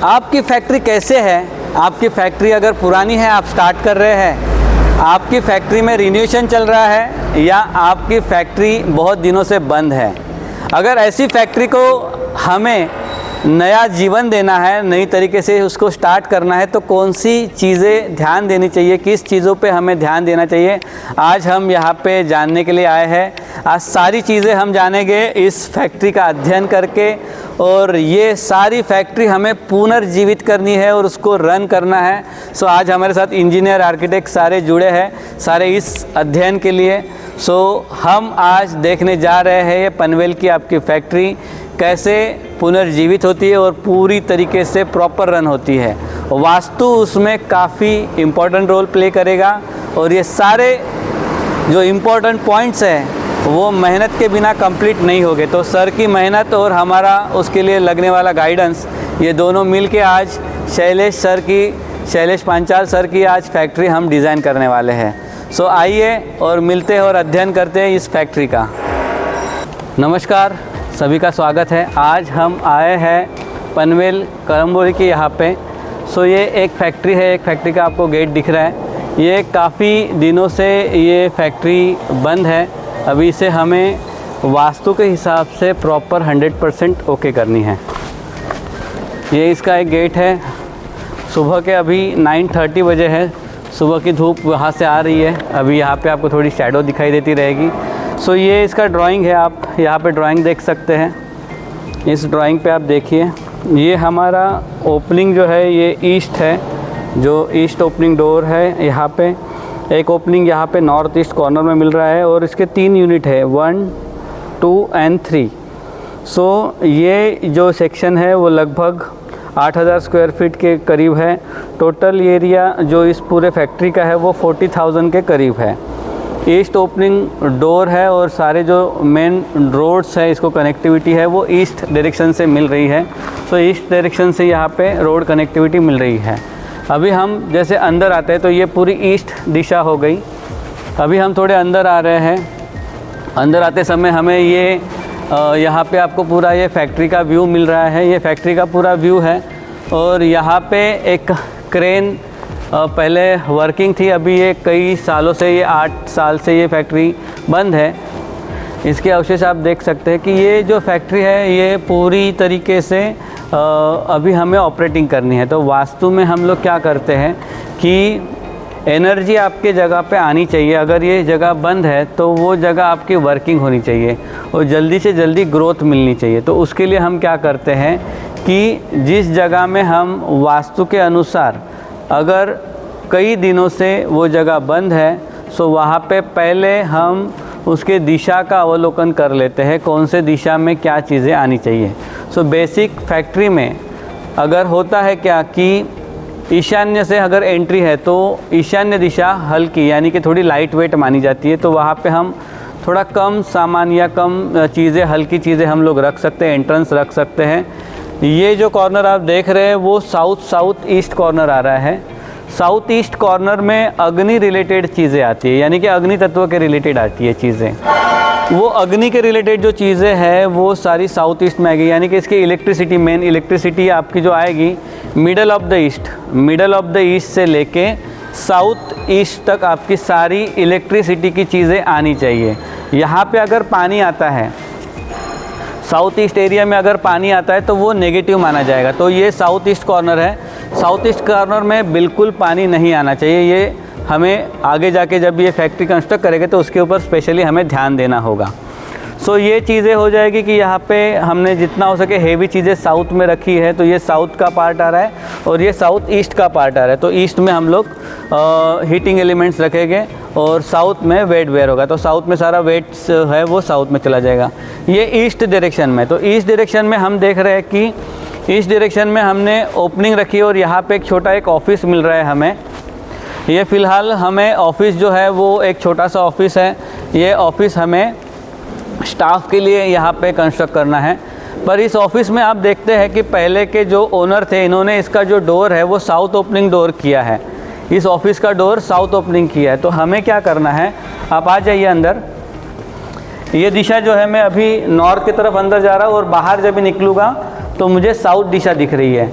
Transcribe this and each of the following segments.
आपकी फैक्ट्री कैसे है, आपकी फैक्ट्री अगर पुरानी है, आप स्टार्ट कर रहे हैं, आपकी फैक्ट्री में रिन्यूएशन चल रहा है, या आपकी फैक्ट्री बहुत दिनों से बंद है। अगर ऐसी फैक्ट्री को हमें नया जीवन देना है, नई तरीके से उसको स्टार्ट करना है, तो कौन सी चीज़ें ध्यान देनी चाहिए, किस चीज़ों पे हमें ध्यान देना चाहिए, आज हम यहाँ पे जानने के लिए आए हैं। आज सारी चीज़ें हम जानेंगे इस फैक्ट्री का अध्ययन करके, और ये सारी फैक्ट्री हमें पुनर्जीवित करनी है और उसको रन करना है। सो आज हमारे साथ इंजीनियर, आर्किटेक्ट सारे जुड़े हैं, सारे इस अध्ययन के लिए। सो हम आज देखने जा रहे हैं ये पनवेल की आपकी फैक्ट्री कैसे पुनर्जीवित होती है और पूरी तरीके से प्रॉपर रन होती है। वास्तु उसमें काफ़ी इम्पोर्टेंट रोल प्ले करेगा, और ये सारे जो इम्पोर्टेंट पॉइंट्स हैं वो मेहनत के बिना कंप्लीट नहीं होंगे। तो सर की मेहनत और हमारा उसके लिए लगने वाला गाइडेंस, ये दोनों मिल के आज शैलेश पांचाल सर की आज फैक्ट्री हम डिज़ाइन करने वाले हैं। सो आइए और मिलते हैं और अध्ययन करते हैं इस फैक्ट्री का। नमस्कार, सभी का स्वागत है। आज हम आए हैं पनवेल करम्बोली के यहाँ पे। सो ये एक फैक्ट्री है, एक फैक्ट्री का आपको गेट दिख रहा है। ये काफ़ी दिनों से ये फैक्ट्री बंद है। अभी इसे हमें वास्तु के हिसाब से प्रॉपर 100% ओके करनी है। ये इसका एक गेट है। सुबह के अभी 9:30 बजे है, सुबह की धूप वहाँ से आ रही है। अभी यहाँ पे आपको थोड़ी शैडो दिखाई देती रहेगी। सो ये इसका ड्राइंग है, आप यहाँ पे ड्राइंग देख सकते हैं। इस ड्राइंग पे आप देखिए, ये हमारा ओपनिंग जो है ये ईस्ट है, जो ईस्ट ओपनिंग डोर है। यहाँ पे एक ओपनिंग यहाँ पे नॉर्थ ईस्ट कॉर्नर में मिल रहा है, और इसके 3 यूनिट है, 1, 2 एंड 3। सो ये जो सेक्शन है वो लगभग 8000 स्क्वायर फीट के करीब है। टोटल एरिया जो इस पूरे फैक्ट्री का है वो 40,000 के करीब है। ईस्ट ओपनिंग डोर है, और सारे जो मेन रोड्स है, इसको कनेक्टिविटी है वो ईस्ट डायरेक्शन से मिल रही है। तो ईस्ट डायरेक्शन से यहाँ पे रोड कनेक्टिविटी मिल रही है। अभी हम जैसे अंदर आते हैं तो ये पूरी ईस्ट दिशा हो गई। अभी हम थोड़े अंदर आ रहे हैं। अंदर आते समय हमें ये यहाँ पे आपको पूरा ये फैक्ट्री का व्यू मिल रहा है। ये फैक्ट्री का पूरा व्यू है, और यहाँ पे एक क्रेन पहले वर्किंग थी। अभी ये कई सालों से, ये 8 साल से ये फैक्ट्री बंद है। इसके अवशेष आप देख सकते हैं कि ये जो फैक्ट्री है ये पूरी तरीके से अभी हमें ऑपरेटिंग करनी है। तो वास्तु में हम लोग क्या करते हैं कि एनर्जी आपके जगह पे आनी चाहिए। अगर ये जगह बंद है तो वो जगह आपकी वर्किंग होनी चाहिए और जल्दी से जल्दी ग्रोथ मिलनी चाहिए। तो उसके लिए हम क्या करते हैं कि जिस जगह में हम वास्तु के अनुसार, अगर कई दिनों से वो जगह बंद है, सो वहाँ पे पहले हम उसके दिशा का अवलोकन कर लेते हैं, कौन से दिशा में क्या चीज़ें आनी चाहिए। सो बेसिक फैक्ट्री में अगर होता है क्या कि ईशान्य से अगर एंट्री है तो ईशान्य दिशा हल्की यानी कि थोड़ी लाइट वेट मानी जाती है। तो वहाँ पे हम थोड़ा कम सामान या कम चीज़ें, हल्की चीज़ें हम लोग रख सकते हैं, एंट्रेंस रख सकते हैं। ये जो कॉर्नर आप देख रहे हैं वो साउथ ईस्ट कॉर्नर आ रहा है। साउथ ईस्ट कॉर्नर में अग्नि रिलेटेड चीज़ें आती है, यानी कि अग्नि तत्व के रिलेटेड आती है चीज़ें। वो अग्नि के रिलेटेड जो चीज़ें हैं वो सारी साउथ ईस्ट में आएगी, यानी कि इसकी इलेक्ट्रिसिटी, मेन इलेक्ट्रिसिटी आपकी जो आएगी मिडल ऑफ द ईस्ट से लेके साउथ ईस्ट तक आपकी सारी इलेक्ट्रिसिटी की चीज़ें आनी चाहिए। यहाँ पे अगर पानी आता है, साउथ ईस्ट एरिया में अगर पानी आता है तो वो नेगेटिव माना जाएगा। तो ये साउथ ईस्ट कॉर्नर है। साउथ ईस्ट कॉर्नर में बिल्कुल पानी नहीं आना चाहिए। ये हमें आगे जाके जब ये फैक्ट्री कंस्ट्रक्ट करेंगे तो उसके ऊपर स्पेशली हमें ध्यान देना होगा। सो ये चीज़ें हो जाएगी कि यहाँ पे हमने जितना हो सके हेवी चीज़ें साउथ में रखी है। तो ये साउथ का पार्ट आ रहा है और ये साउथ ईस्ट का पार्ट आ रहा है। तो ईस्ट में हम लोग हीटिंग एलिमेंट्स रखेंगे और साउथ में वेट वेयर होगा। तो साउथ में सारा वेट्स है वो साउथ में चला जाएगा। ये ईस्ट डायरेक्शन में, तो ईस्ट डायरेक्शन में हम देख रहे हैं कि ईस्ट डायरेक्शन में हमने ओपनिंग रखी और यहाँ पे एक छोटा एक ऑफिस मिल रहा है हमें। ये फ़िलहाल हमें ऑफिस जो है वो एक छोटा सा ऑफिस है। ये ऑफिस हमें स्टाफ के लिए यहाँ पे कंस्ट्रक्ट करना है। पर इस ऑफिस में आप देखते हैं कि पहले के जो ओनर थे इन्होंने इसका जो डोर है वो साउथ ओपनिंग डोर किया है। इस ऑफिस का डोर साउथ ओपनिंग किया है। तो हमें क्या करना है, आप आ जाइए अंदर। ये दिशा जो है, मैं अभी नॉर्थ की तरफ अंदर जा रहा हूँ और बाहर जब भी निकलूँगा तो मुझे साउथ दिशा दिख रही है।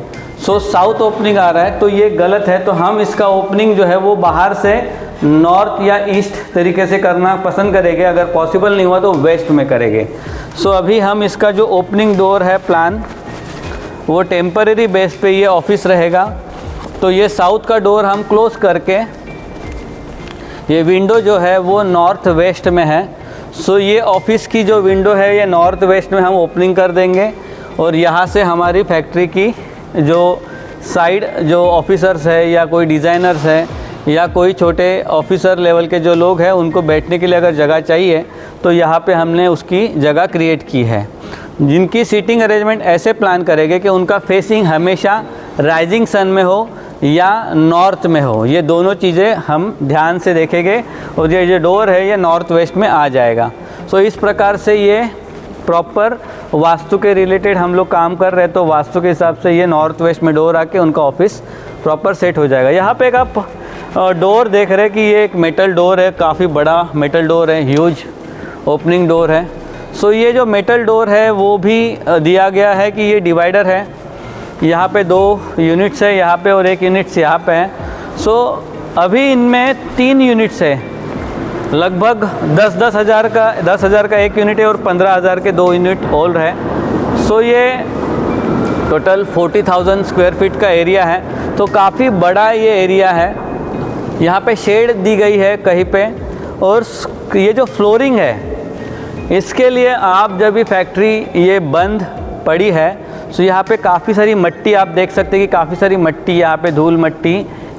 सो साउथ ओपनिंग आ रहा है तो ये गलत है। तो हम इसका ओपनिंग जो है वो बाहर से नॉर्थ या ईस्ट तरीके से करना पसंद करेंगे, अगर पॉसिबल नहीं हुआ तो वेस्ट में करेंगे। सो अभी हम इसका जो ओपनिंग डोर है प्लान, वो टेम्परेरी बेस पे ये ऑफिस रहेगा। तो ये साउथ का डोर हम क्लोज करके, ये विंडो जो है वो नॉर्थ वेस्ट में है। सो ये ऑफिस की जो विंडो है ये नॉर्थ वेस्ट में हम ओपनिंग कर देंगे और यहाँ से हमारी फैक्ट्री की जो साइड जो ऑफिसर्स है या कोई डिज़ाइनर्स है या कोई छोटे ऑफिसर लेवल के जो लोग हैं उनको बैठने के लिए अगर जगह चाहिए तो यहाँ पे हमने उसकी जगह क्रिएट की है। जिनकी सीटिंग अरेंजमेंट ऐसे प्लान करेंगे कि उनका फेसिंग हमेशा राइजिंग सन में हो या नॉर्थ में हो, ये दोनों चीज़ें हम ध्यान से देखेंगे और ये जो डोर है ये नॉर्थ वेस्ट में आ जाएगा। सो इस प्रकार से ये प्रॉपर वास्तु के रिलेटेड हम लोग काम कर रहे हैं, तो वास्तु के हिसाब से ये नॉर्थ वेस्ट में डोर आके उनका ऑफिस प्रॉपर सेट हो जाएगा। यहाँ पे एक आप डोर देख रहे हैं कि ये एक मेटल डोर है, काफ़ी बड़ा मेटल डोर है, ह्यूज ओपनिंग डोर है। सो ये जो मेटल डोर है वो भी दिया गया है कि ये डिवाइडर है, यहाँ पे 2 यूनिट्स है यहाँ पे और 1 यूनिट्स यहाँ पे है। सो अभी इनमें 3 यूनिट्स है, लगभग 10,000 का 1 यूनिट है और 15,000 के 2 यूनिट और है। सो ये टोटल 40,000 स्क्वायर फीट का एरिया है, तो काफ़ी बड़ा ये एरिया है। यहाँ पे शेड दी गई है कहीं पे, और ये जो फ्लोरिंग है इसके लिए आप जब भी फैक्ट्री ये बंद पड़ी है तो यहाँ पे काफ़ी सारी मट्टी आप देख सकते हैं कि काफ़ी सारी मट्टी यहाँ पे, धूल मट्टी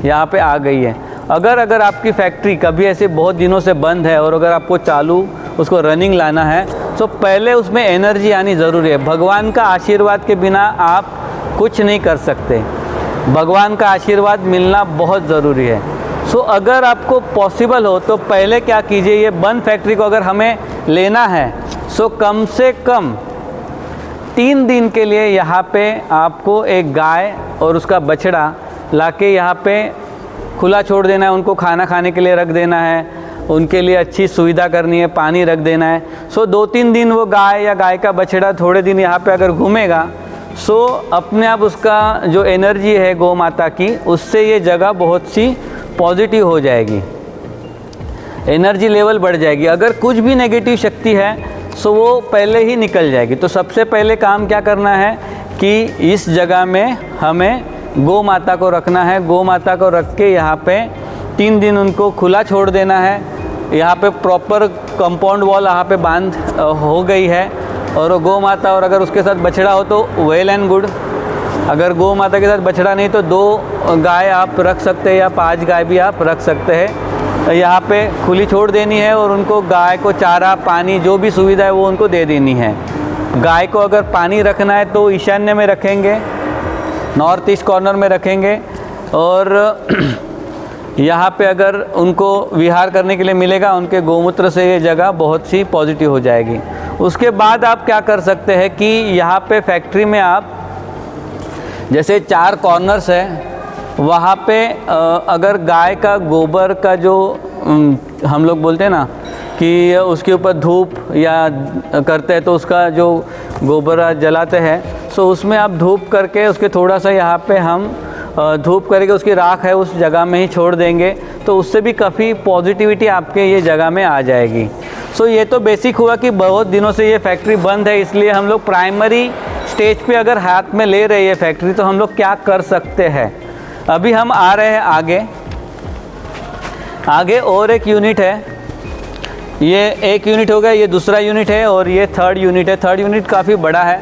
यहाँ पे आ गई है। अगर आपकी फैक्ट्री कभी ऐसे बहुत दिनों से बंद है और अगर आपको चालू उसको रनिंग लाना है तो पहले उसमें एनर्जी आनी ज़रूरी है। भगवान का आशीर्वाद के बिना आप कुछ नहीं कर सकते, भगवान का आशीर्वाद मिलना बहुत ज़रूरी है। सो अगर आपको पॉसिबल हो तो पहले क्या कीजिए, ये बंद फैक्ट्री को अगर हमें लेना है सो कम से कम 3 दिन के लिए यहाँ पे आपको एक गाय और उसका बछड़ा लाके यहाँ पे खुला छोड़ देना है, उनको खाना खाने के लिए रख देना है, उनके लिए अच्छी सुविधा करनी है, पानी रख देना है। सो 2-3 दिन वो गाय या गाय का बछड़ा थोड़े दिन यहाँ पे अगर घूमेगा सो अपने आप उसका जो एनर्जी है गौ माता की, उससे ये जगह बहुत सी पॉजिटिव हो जाएगी, एनर्जी लेवल बढ़ जाएगी। अगर कुछ भी नेगेटिव शक्ति है सो वो पहले ही निकल जाएगी। तो सबसे पहले काम क्या करना है कि इस जगह में हमें गौ माता को रखना है। गौ माता को रख के यहाँ पे 3 दिन उनको खुला छोड़ देना है। यहाँ पे प्रॉपर कंपाउंड वॉल यहाँ पे बांध हो गई है और गौ माता और अगर उसके साथ बछड़ा हो तो वेल एंड गुड। अगर गौ माता के साथ बछड़ा नहीं तो 2 गाय आप रख सकते हैं या 5 गाय भी आप रख सकते हैं। यहाँ पे खुली छोड़ देनी है और उनको गाय को चारा पानी जो भी सुविधा है वो उनको दे देनी है। गाय को अगर पानी रखना है तो ईशान्य में रखेंगे, नॉर्थ ईस्ट कॉर्नर में रखेंगे और यहाँ पे अगर उनको विहार करने के लिए मिलेगा, उनके गौमूत्र से ये जगह बहुत सी पॉजिटिव हो जाएगी। उसके बाद आप क्या कर सकते हैं कि यहाँ पे फैक्ट्री में आप जैसे 4 कॉर्नर्स है, वहाँ पे अगर गाय का गोबर का जो हम लोग बोलते हैं ना कि उसके ऊपर धूप या करते हैं तो उसका जो गोबर जलाते हैं, सो उसमें आप धूप करके उसके थोड़ा सा यहाँ पे हम धूप करके उसकी राख है उस जगह में ही छोड़ देंगे, तो उससे भी काफ़ी पॉजिटिविटी आपके ये जगह में आ जाएगी। सो ये तो बेसिक हुआ कि बहुत दिनों से ये फैक्ट्री बंद है, इसलिए हम लोग प्राइमरी स्टेज पे अगर हाथ में ले रहे हैं फैक्ट्री तो हम लोग क्या कर सकते हैं। अभी हम आ रहे हैं आगे और एक यूनिट है, ये 1 यूनिट हो गया, ये दूसरा यूनिट है और ये 3rd यूनिट है। 3rd यूनिट काफ़ी बड़ा है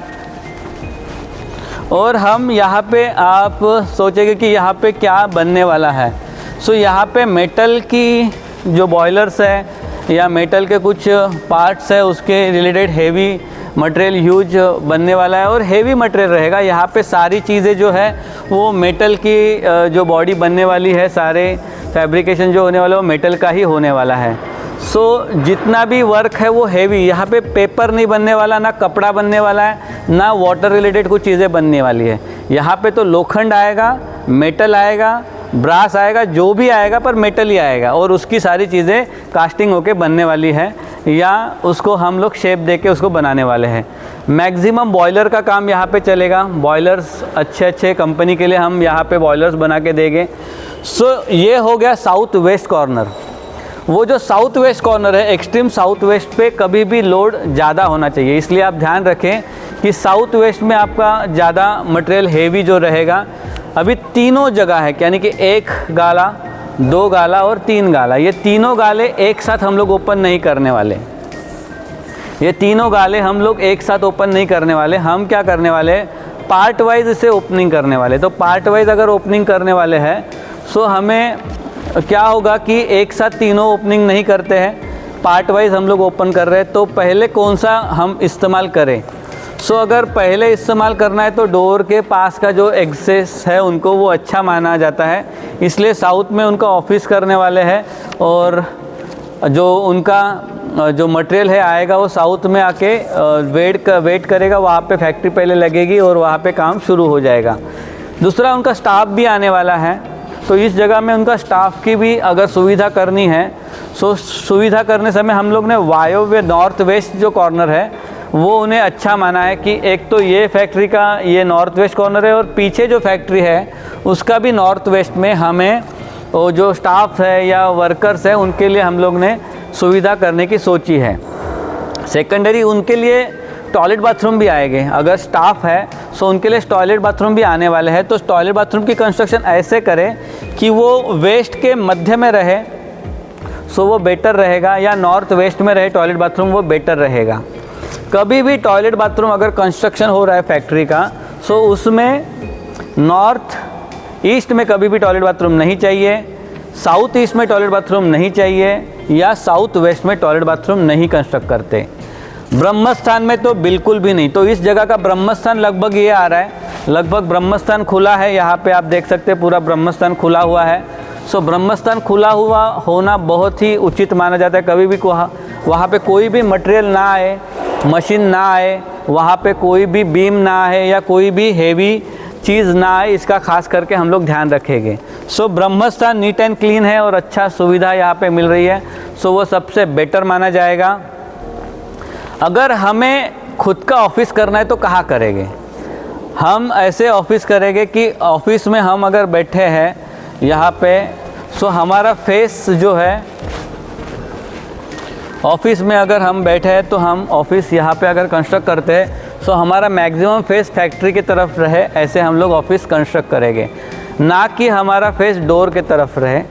और हम यहाँ पे आप सोचेंगे कि यहाँ पे क्या बनने वाला है। सो यहाँ पे मेटल की जो बॉयलर्स है या मेटल के कुछ पार्ट्स है उसके रिलेटेड हेवी मटेरियल ह्यूज बनने वाला है और हेवी मटेरियल रहेगा। यहाँ पे सारी चीज़ें जो है वो मेटल की जो बॉडी बनने वाली है, सारे फैब्रिकेशन जो होने वाला है वो मेटल का ही होने वाला है। सो जितना भी वर्क है वो हेवी, यहाँ पे पेपर नहीं बनने वाला, ना कपड़ा बनने वाला है, ना वाटर रिलेटेड कुछ चीज़ें बनने वाली है। यहाँ पे तो लोखंड आएगा, मेटल आएगा ब्रास आएगा, जो भी आएगा पर मेटल ही आएगा और उसकी सारी चीज़ें कास्टिंग होके बनने वाली है या उसको हम लोग शेप देके उसको बनाने वाले हैं। मैक्सिमम बॉयलर का काम यहाँ पे चलेगा। बॉयलर्स अच्छे कंपनी के लिए हम यहाँ पे बॉयलर्स बना के देंगे। सो ये हो गया साउथ वेस्ट कॉर्नर। वो जो साउथ वेस्ट कॉर्नर है, एक्सट्रीम साउथ वेस्ट पे कभी भी लोड ज़्यादा होना चाहिए, इसलिए आप ध्यान रखें कि साउथ वेस्ट में आपका ज़्यादा मटेरियल हेवी जो रहेगा। अभी तीनों जगह है, यानी कि 1 गाला, 2 गाला और 3 गाला, ये तीनों गाले एक साथ हम लोग ओपन नहीं करने वाले। ये तीनों गाले हम लोग एक साथ ओपन नहीं करने वाले। हम क्या करने वाले, पार्ट वाइज इसे ओपनिंग करने वाले। तो पार्ट वाइज अगर ओपनिंग करने वाले हैं सो हमें क्या होगा कि एक साथ तीनों ओपनिंग नहीं करते हैं, पार्ट वाइज हम लोग ओपन कर रहे हैं। तो पहले कौन सा हम इस्तेमाल करें? सो अगर पहले इस्तेमाल करना है तो डोर के पास का जो एक्सेस है उनको वो अच्छा माना जाता है, इसलिए साउथ में उनका ऑफिस करने वाले हैं और जो उनका जो मटेरियल है आएगा वो साउथ में आके वेट करेगा, वहाँ पे फैक्ट्री पहले लगेगी और वहाँ पे काम शुरू हो जाएगा। दूसरा, उनका स्टाफ भी आने वाला है, तो इस जगह में उनका स्टाफ की भी अगर सुविधा करनी है सो सुविधा करने समय हम लोग ने वायव्य नॉर्थ वेस्ट जो कॉर्नर है वो उन्हें अच्छा माना है कि एक तो ये फैक्ट्री का ये नॉर्थ वेस्ट कॉर्नर है और पीछे जो फैक्ट्री है उसका भी नॉर्थ वेस्ट में हमें वो जो स्टाफ है या वर्कर्स है उनके लिए हम लोग ने सुविधा करने की सोची है। सेकेंडरी, उनके लिए टॉयलेट बाथरूम भी आएंगे। अगर स्टाफ है सो उनके लिए टॉयलेट बाथरूम भी आने वाले हैं। तो टॉयलेट बाथरूम की कंस्ट्रक्शन ऐसे करें कि वो वेस्ट के मध्य में रहे, सो वो बेटर रहेगा, या नॉर्थ वेस्ट में रहे टॉयलेट बाथरूम, वो बेटर रहेगा। कभी भी टॉयलेट बाथरूम अगर कंस्ट्रक्शन हो रहा है फैक्ट्री का सो उसमें नॉर्थ ईस्ट में कभी भी टॉयलेट बाथरूम नहीं चाहिए, साउथ ईस्ट में टॉयलेट बाथरूम नहीं चाहिए, या साउथ वेस्ट में टॉयलेट बाथरूम नहीं कंस्ट्रक्ट करते। ब्रह्मस्थान में तो बिल्कुल भी नहीं। तो इस जगह का ब्रह्मस्थान लगभग ये आ रहा है, लगभग ब्रह्मस्थान खुला है, यहाँ पे आप देख सकते हैं पूरा ब्रह्मस्थान खुला हुआ है। सो ब्रह्मस्थान खुला हुआ होना बहुत ही उचित माना जाता है। कभी भी वहाँ पे कोई भी मटेरियल ना आए, मशीन ना आए, वहाँ पे कोई भी बीम ना आए या कोई भी हेवी चीज़ ना आए, इसका खास करके हम लोग ध्यान रखेंगे। सो ब्रह्मस्थान नीट एंड क्लीन है और अच्छा सुविधा यहाँ पे मिल रही है, सो वो सबसे बेटर माना जाएगा। अगर हमें खुद का ऑफिस करना है तो कहाँ करेंगे? हम ऐसे ऑफिस करेंगे कि ऑफिस में हम अगर बैठे हैं यहाँ पे सो हमारा फेस जो है, ऑफिस में अगर हम बैठे हैं तो हम ऑफिस यहाँ पे अगर कंस्ट्रक्ट करते हैं सो हमारा मैक्सिमम फेस फैक्ट्री की तरफ रहे, ऐसे हम लोग ऑफिस कंस्ट्रक्ट करेंगे, ना कि हमारा फेस डोर के तरफ रहे।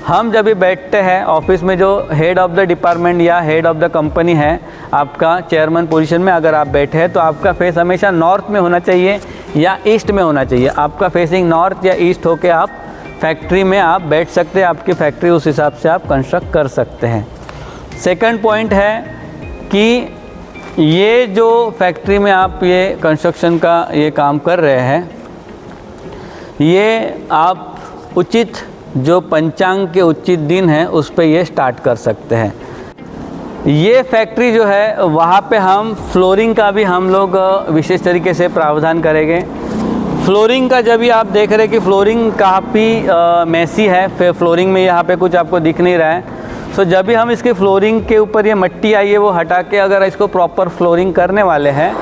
हम जब भी बैठते हैं ऑफिस में, जो हेड ऑफ़ द डिपार्टमेंट या हेड ऑफ़ द कंपनी है, आपका चेयरमैन पोजीशन में अगर आप बैठे हैं तो आपका फेस हमेशा नॉर्थ में होना चाहिए या ईस्ट में होना चाहिए। आपका फेसिंग नॉर्थ या ईस्ट होके आप फैक्ट्री में आप बैठ सकते हैं, आपकी फैक्ट्री उस हिसाब से आप कंस्ट्रक्ट कर सकते हैं। सेकंड पॉइंट है कि ये जो फैक्ट्री में आप ये कंस्ट्रक्शन का ये काम कर रहे हैं, ये आप उचित जो पंचांग के उचित दिन है उस पे ये स्टार्ट कर सकते हैं। ये फैक्ट्री जो है वहाँ पे हम फ्लोरिंग का भी हम लोग विशेष तरीके से प्रावधान करेंगे। फ्लोरिंग का जब भी आप देख रहे हैं कि फ्लोरिंग काफ़ी मैसी है, फिर फ्लोरिंग में यहाँ पे कुछ आपको दिख नहीं रहा है, सो जब भी हम इसकी फ्लोरिंग के ऊपर ये मट्टी आई है वो हटा के अगर इसको प्रॉपर फ्लोरिंग करने वाले हैं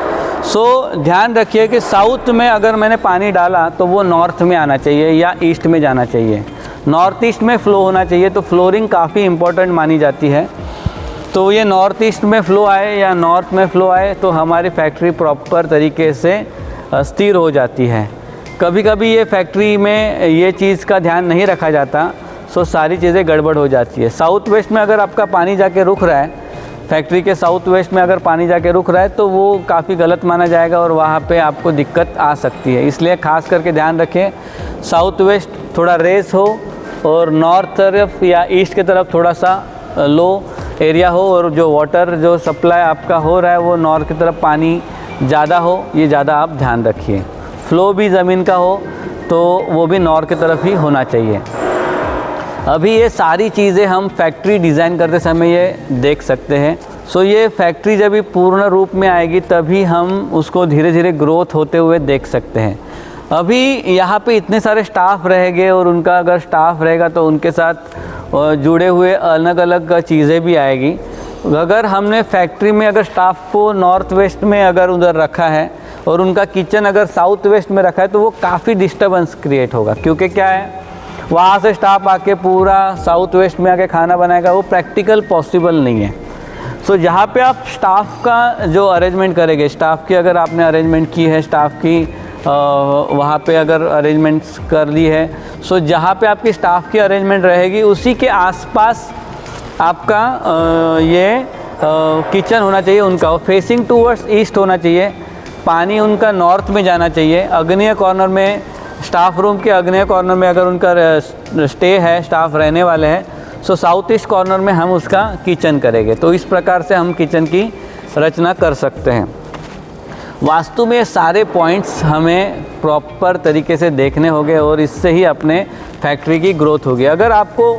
सो ध्यान रखिए कि साउथ में अगर मैंने पानी डाला तो वो नॉर्थ में आना चाहिए या ईस्ट में जाना चाहिए, नॉर्थ ईस्ट में फ़्लो होना चाहिए। तो फ्लोरिंग काफ़ी इम्पोर्टेंट मानी जाती है। तो ये नॉर्थ ईस्ट में फ़्लो आए या नॉर्थ में फ़्लो आए तो हमारी फैक्ट्री प्रॉपर तरीके से स्थिर हो जाती है। कभी कभी ये फैक्ट्री में ये चीज़ का ध्यान नहीं रखा जाता, सो सारी चीज़ें गड़बड़ हो जाती है। साउथ वेस्ट में अगर आपका पानी जाके रुक रहा है, फैक्ट्री के साउथ वेस्ट में अगर पानी जाके रुक रहा है तो वो काफ़ी गलत माना जाएगा और वहाँ पे आपको दिक्कत आ सकती है। इसलिए ख़ास करके ध्यान रखें, साउथ वेस्ट थोड़ा रेस हो और नॉर्थ तरफ या ईस्ट की तरफ थोड़ा सा लो एरिया हो, और जो वाटर जो सप्लाई आपका हो रहा है वो नॉर्थ की तरफ पानी ज़्यादा हो, ये ज़्यादा आप ध्यान रखिए। फ़्लो भी ज़मीन का हो तो वो भी नॉर्थ की तरफ ही होना चाहिए। अभी ये सारी चीज़ें हम फैक्ट्री डिज़ाइन करते समय ये देख सकते हैं। सो ये फैक्ट्री जब भी पूर्ण रूप में आएगी तभी हम उसको धीरे धीरे ग्रोथ होते हुए देख सकते हैं। अभी यहाँ पे इतने सारे स्टाफ रहेंगे और उनका अगर स्टाफ रहेगा तो उनके साथ जुड़े हुए अलग अलग चीज़ें भी आएगी। अगर हमने फैक्ट्री में अगर स्टाफ को नॉर्थ वेस्ट में अगर उधर रखा है और उनका किचन अगर साउथ वेस्ट में रखा है तो वो काफ़ी डिस्टर्बेंस क्रिएट होगा, क्योंकि क्या है वहाँ से स्टाफ आके पूरा साउथ वेस्ट में आके खाना बनाएगा, वो प्रैक्टिकल पॉसिबल नहीं है। सो जहाँ पे आप स्टाफ का जो अरेंजमेंट करेंगे, स्टाफ की अगर आपने अरेंजमेंट की है, स्टाफ की वहाँ पे अगर अरेंजमेंट्स कर ली है, सो जहाँ पे आपकी स्टाफ की अरेंजमेंट रहेगी उसी के आसपास आपका ये किचन होना चाहिए उनका, फेसिंग टूवर्ड्स ईस्ट होना चाहिए। पानी उनका नॉर्थ में जाना चाहिए। अग्नेय कॉर्नर में, स्टाफ रूम के अग्नेय कॉर्नर में अगर उनका स्टे है, स्टाफ रहने वाले हैं, सो साउथ ईस्ट कॉर्नर में हम उसका किचन करेंगे। तो इस प्रकार से हम किचन की रचना कर सकते हैं। वास्तु में सारे पॉइंट्स हमें प्रॉपर तरीके से देखने होंगे और इससे ही अपने फैक्ट्री की ग्रोथ होगी। अगर आपको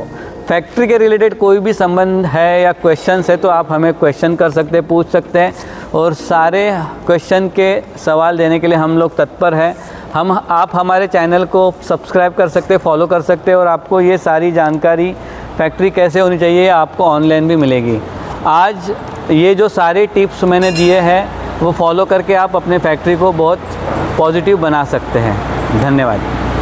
फैक्ट्री के रिलेटेड कोई भी संबंध है या क्वेश्चंस है तो आप हमें क्वेश्चन कर सकते हैं, पूछ सकते हैं, और सारे क्वेश्चन के सवाल देने के लिए हम लोग तत्पर हैं। आप हमारे चैनल को सब्सक्राइब कर सकते हैं, फॉलो कर सकते हैं, और आपको ये सारी जानकारी फैक्ट्री कैसे होनी चाहिए आपको ऑनलाइन भी मिलेगी। आज ये जो सारे टिप्स मैंने दिए हैं वो फॉलो करके आप अपने फैक्ट्री को बहुत पॉजिटिव बना सकते हैं। धन्यवाद।